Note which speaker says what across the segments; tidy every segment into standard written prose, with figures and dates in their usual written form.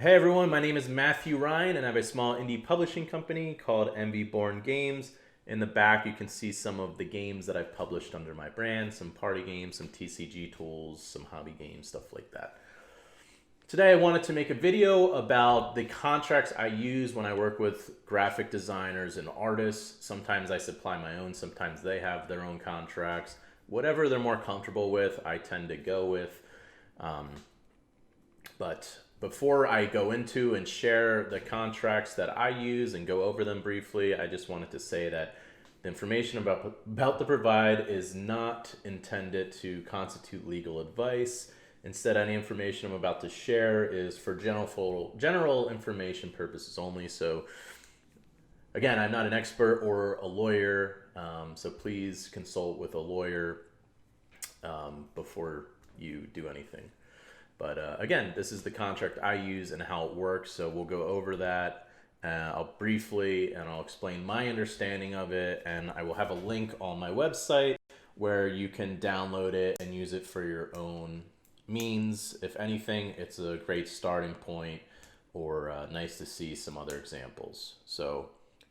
Speaker 1: Hey everyone, my name is Matthew Ryan and I have a small indie publishing company called MV Born Games. In the back you can see some of the games that I've published under my brand, some party games, some TCG tools, some hobby games, stuff like that. Today I wanted to make a video about the contracts I use when I work with graphic designers and artists. Sometimes I supply my own, sometimes they have their own contracts. Whatever they're more comfortable with, I tend to go with. Um, but before I go into and share the contracts that I use and go over them briefly, I just wanted to say that the information about to provide is not intended to constitute legal advice. Instead, any information I'm about to share is for general information purposes only. So, again, I'm not an expert or a lawyer, so please consult with a lawyer before you do anything. But again, this is the contract I use and how it works. So we'll go over that. I'll briefly and I'll explain my understanding of it. And I will have a link on my website where you can download it and use it for your own means. If anything, it's a great starting point or nice to see some other examples. So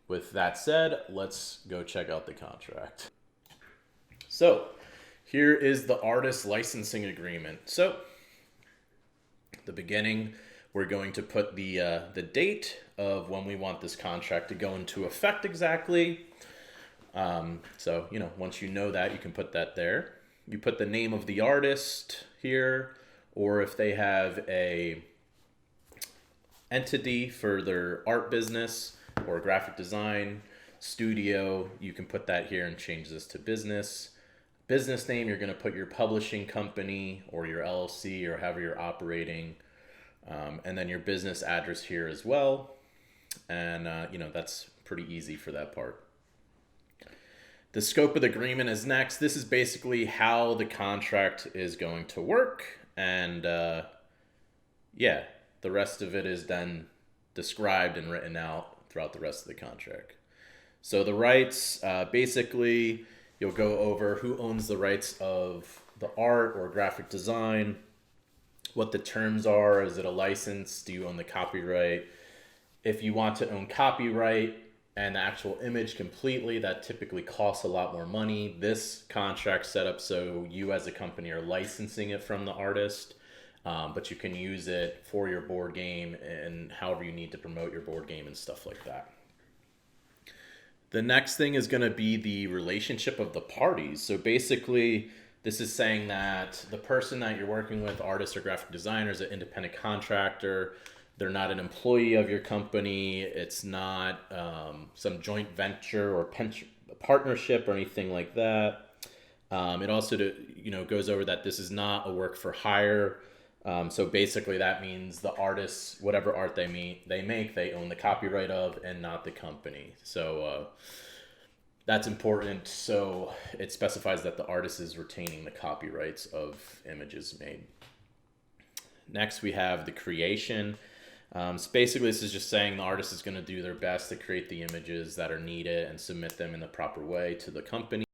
Speaker 1: with that said, let's go check out the contract. So here is the artist licensing agreement. So the beginning, we're going to put the date of when we want this contract to go into effect exactly. So, once you know that, you can put that there. You put the name of the artist here, or if they have a entity for their art business or graphic design studio, you can put that here and change this to business. Business name, you're going to put your publishing company or your LLC or however you're operating, and then your business address here as well. And, that's pretty easy for that part. The scope of the agreement is next. This is basically how the contract is going to work. And, the rest of it is then described and written out throughout the rest of the contract. So the rights, basically, you'll go over who owns the rights of the art or graphic design, what the terms are. Is it a license? Do you own the copyright? If you want to own copyright and the actual image completely, that typically costs a lot more money. This contract set up so you as a company are licensing it from the artist, but you can use it for your board game and however you need to promote your board game and stuff like that. The next thing is going to be the relationship of the parties. So basically, this is saying that the person that you're working with, artist or graphic designer, is an independent contractor. They're not an employee of your company. It's not some joint venture or partnership or anything like that. It also, goes over that this is not a work for hire. So basically that means the artists, whatever art they make, they own the copyright of and not the company. So that's important. So it specifies that the artist is retaining the copyrights of images made. Next, we have the creation. So basically this is just saying the artist is going to do their best to create the images that are needed and submit them in the proper way to the company.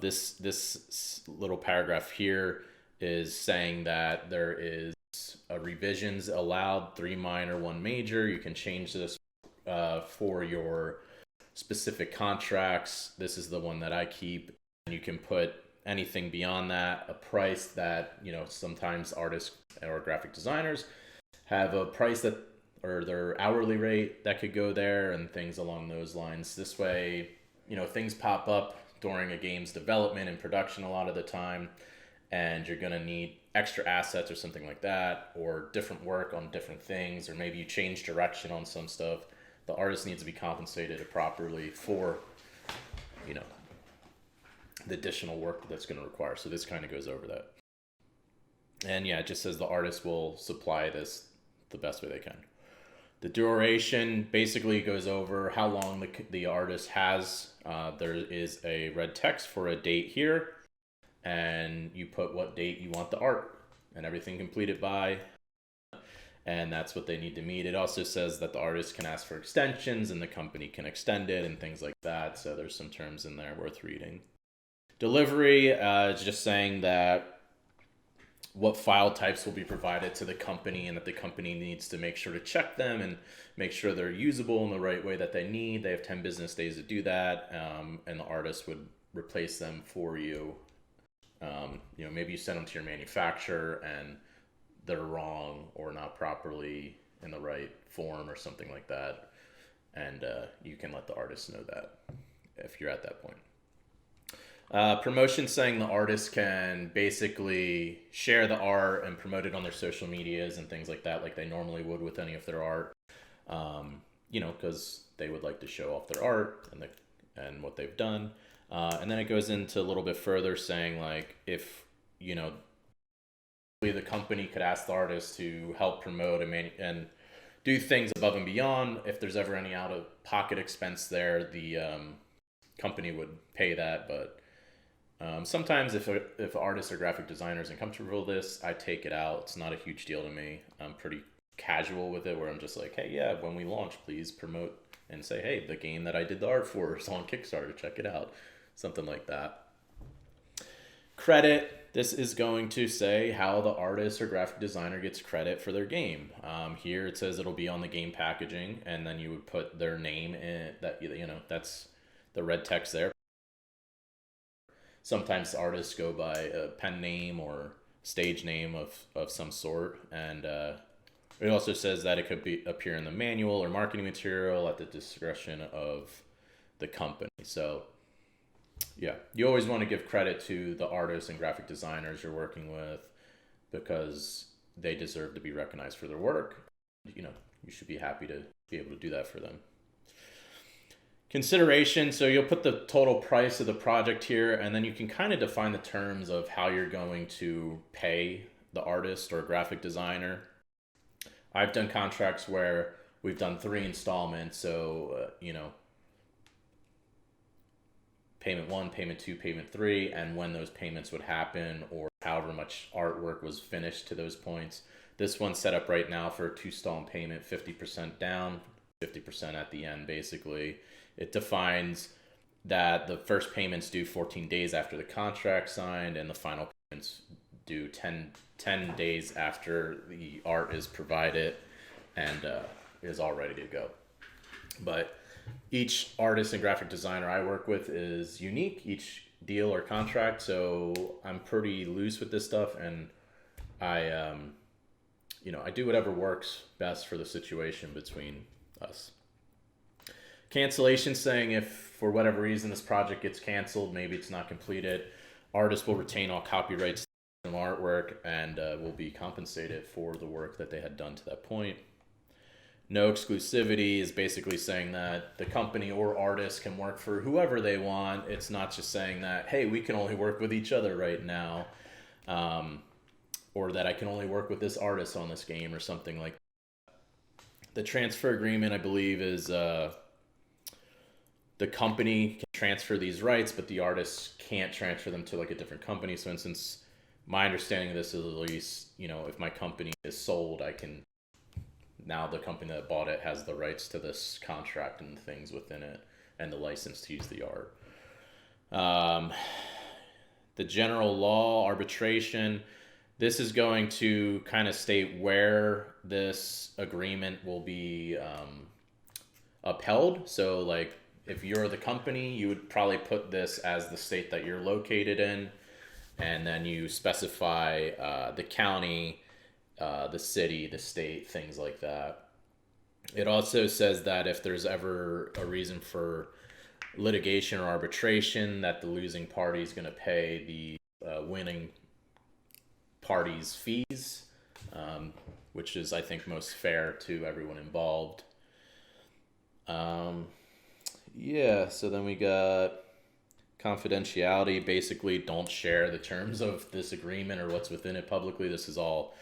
Speaker 1: This little paragraph here is saying that there is revisions allowed, 3 minor, 1 major. You can change this for your specific contracts. This is the one that I keep. And you can put anything beyond that, a price that, sometimes artists or graphic designers have a price that, or their hourly rate that could go there and things along those lines. This way, things pop up during a game's development and production a lot of the time, and you're going to need extra assets or something like that, or different work on different things, or maybe you change direction on some stuff. The artist needs to be compensated properly for, the additional work that's going to require. So this kind of goes over that. And it just says the artist will supply this the best way they can. The duration basically goes over how long the artist has. There is a red text for a date here, and you put what date you want the art and everything completed by, and that's what they need to meet. It also says that the artist can ask for extensions and the company can extend it and things like that. So there's some terms in there worth reading. Delivery is just saying that what file types will be provided to the company, and that the company needs to make sure to check them and make sure they're usable in the right way that they need. They have 10 business days to do that, and the artist would replace them for you. Maybe you send them to your manufacturer and they're wrong or not properly in the right form or something like that, and you can let the artist know that if you're at that point. Promotion, saying the artist can basically share the art and promote it on their social medias and things like that, like they normally would with any of their art. Because they would like to show off their art and what they've done. And then it goes into a little bit further, saying like if the company could ask the artist to help promote and do things above and beyond. If there's ever any out of pocket expense there, the company would pay that, but sometimes if artists or graphic designers are comfortable with this, I take it out. It's not a huge deal to me. I'm pretty casual with it, where I'm just like, hey, yeah, when we launch, please promote and say, hey, the game that I did the art for is on Kickstarter, check it out. Something like that. Credit. This is going to say how the artist or graphic designer gets credit for their game. Here it says it'll be on the game packaging, and then you would put their name in that, that's the red text there. Sometimes artists go by a pen name or stage name of some sort, and it also says that it could appear in the manual or marketing material at the discretion of the company. So yeah, you always want to give credit to the artists and graphic designers you're working with, because they deserve to be recognized for their work. You should be happy to be able to do that for them. Consideration, so you'll put the total price of the project here, and then you can kind of define the terms of how you're going to pay the artist or graphic designer. I've done contracts where we've done 3 installments, so payment 1, payment 2, payment 3, and when those payments would happen, or however much artwork was finished to those points. This one's set up right now for a 2-installment payment, 50% down, 50% at the end, basically. It defines that the first payment's due 14 days after the contract signed, and the final payments due 10 days after the art is provided and is all ready to go. But each artist and graphic designer I work with is unique, each deal or contract, so I'm pretty loose with this stuff, and I do whatever works best for the situation between us. Cancellation, saying if for whatever reason this project gets canceled, maybe it's not completed, artists will retain all copyrights and artwork and will be compensated for the work that they had done to that point. No exclusivity is basically saying that the company or artist can work for whoever they want. It's not just saying that, hey, we can only work with each other right now, or that I can only work with this artist on this game or something like that. The transfer agreement, I believe, is the company can transfer these rights, but the artist can't transfer them to like a different company. So, for instance, my understanding of this is, at least, if my company is sold, now the company that bought it has the rights to this contract and things within it, and the license to use the art. The general law, arbitration, this is going to kind of state where this agreement will be upheld. So like, if you're the company, you would probably put this as the state that you're located in, and then you specify the county, the city, the state, things like that. It also says that if there's ever a reason for litigation or arbitration, that the losing party is going to pay the winning party's fees, which is, I think, most fair to everyone involved. So then we got confidentiality. Basically, don't share the terms of this agreement or what's within it publicly. This is all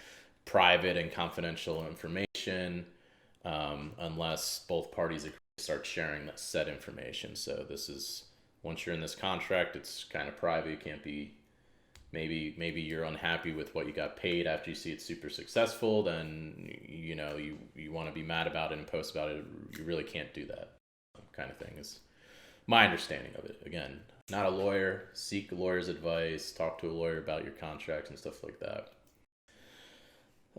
Speaker 1: private and confidential information, unless both parties agree to start sharing that said information. So this is, once you're in this contract, it's kind of private. You can't be, maybe you're unhappy with what you got paid after you see it's super successful, then you want to be mad about it and post about it. You really can't do that kind of thing, is my understanding of it. Again, not a lawyer. Seek a lawyer's advice, talk to a lawyer about your contracts and stuff like that.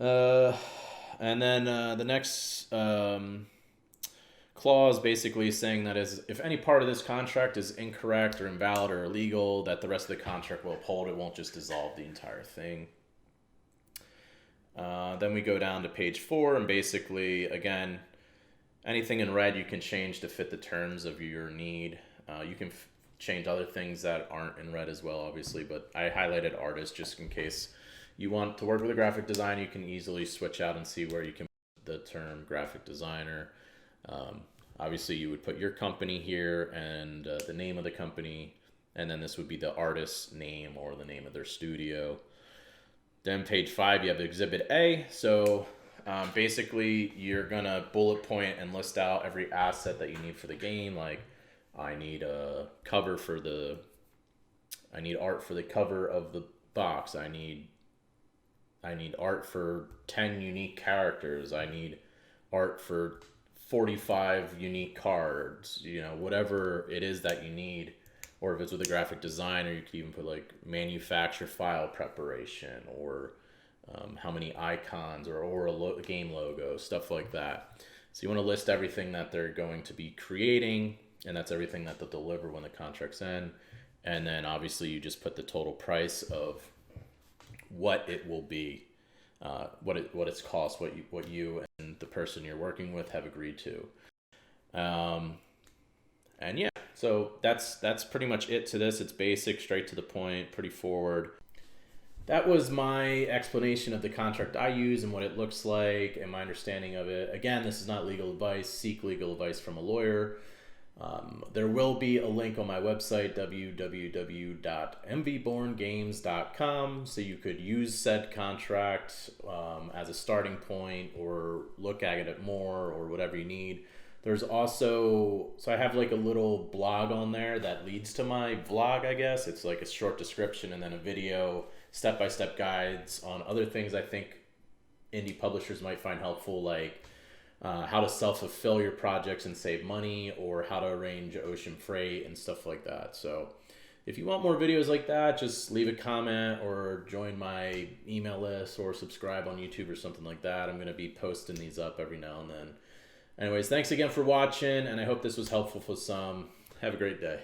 Speaker 1: Uh, and then the next clause basically saying that is if any part of this contract is incorrect or invalid or illegal, that the rest of the contract will uphold. It won't just dissolve the entire thing. Then we go down to page 4, and basically, again, anything in red you can change to fit the terms of your need. You can change other things that aren't in red as well, obviously, but I highlighted artist just in case you want to work with a graphic designer. You can easily switch out and see where you can put the term graphic designer. Obviously, you would put your company here and the name of the company, and then this would be the artist's name or the name of their studio. Then page 5, you have Exhibit A. So basically, you're gonna bullet point and list out every asset that you need for the game. Like, I need a cover for I need art for the cover of the box. I need art for 10 unique characters. I need art for 45 unique cards. Whatever it is that you need. Or if it's with a graphic designer, you could even put like manufacture file preparation, or how many icons, or a game logo, stuff like that. So you want to list everything that they're going to be creating, and that's everything that they'll deliver when the contract's end. And then obviously you just put the total price of what it will be, what it's cost, what you and the person you're working with have agreed to. And yeah, so that's pretty much it to this. It's basic, straight to the point, pretty forward. That was my explanation of the contract I use and what it looks like and my understanding of it. Again, this is not legal advice. Seek legal advice from a lawyer. There will be a link on my website, www.mvborngames.com, so you could use said contract as a starting point or look at it more or whatever you need. There's also, so I have like a little blog on there that leads to my vlog, I guess. It's like a short description and then a video, step-by-step guides on other things I think indie publishers might find helpful, like how to self-fulfill your projects and save money, or how to arrange ocean freight and stuff like that. So if you want more videos like that, just leave a comment or join my email list or subscribe on YouTube or something like that. I'm going to be posting these up every now and then. Anyways, thanks again for watching, and I hope this was helpful for some. Have a great day.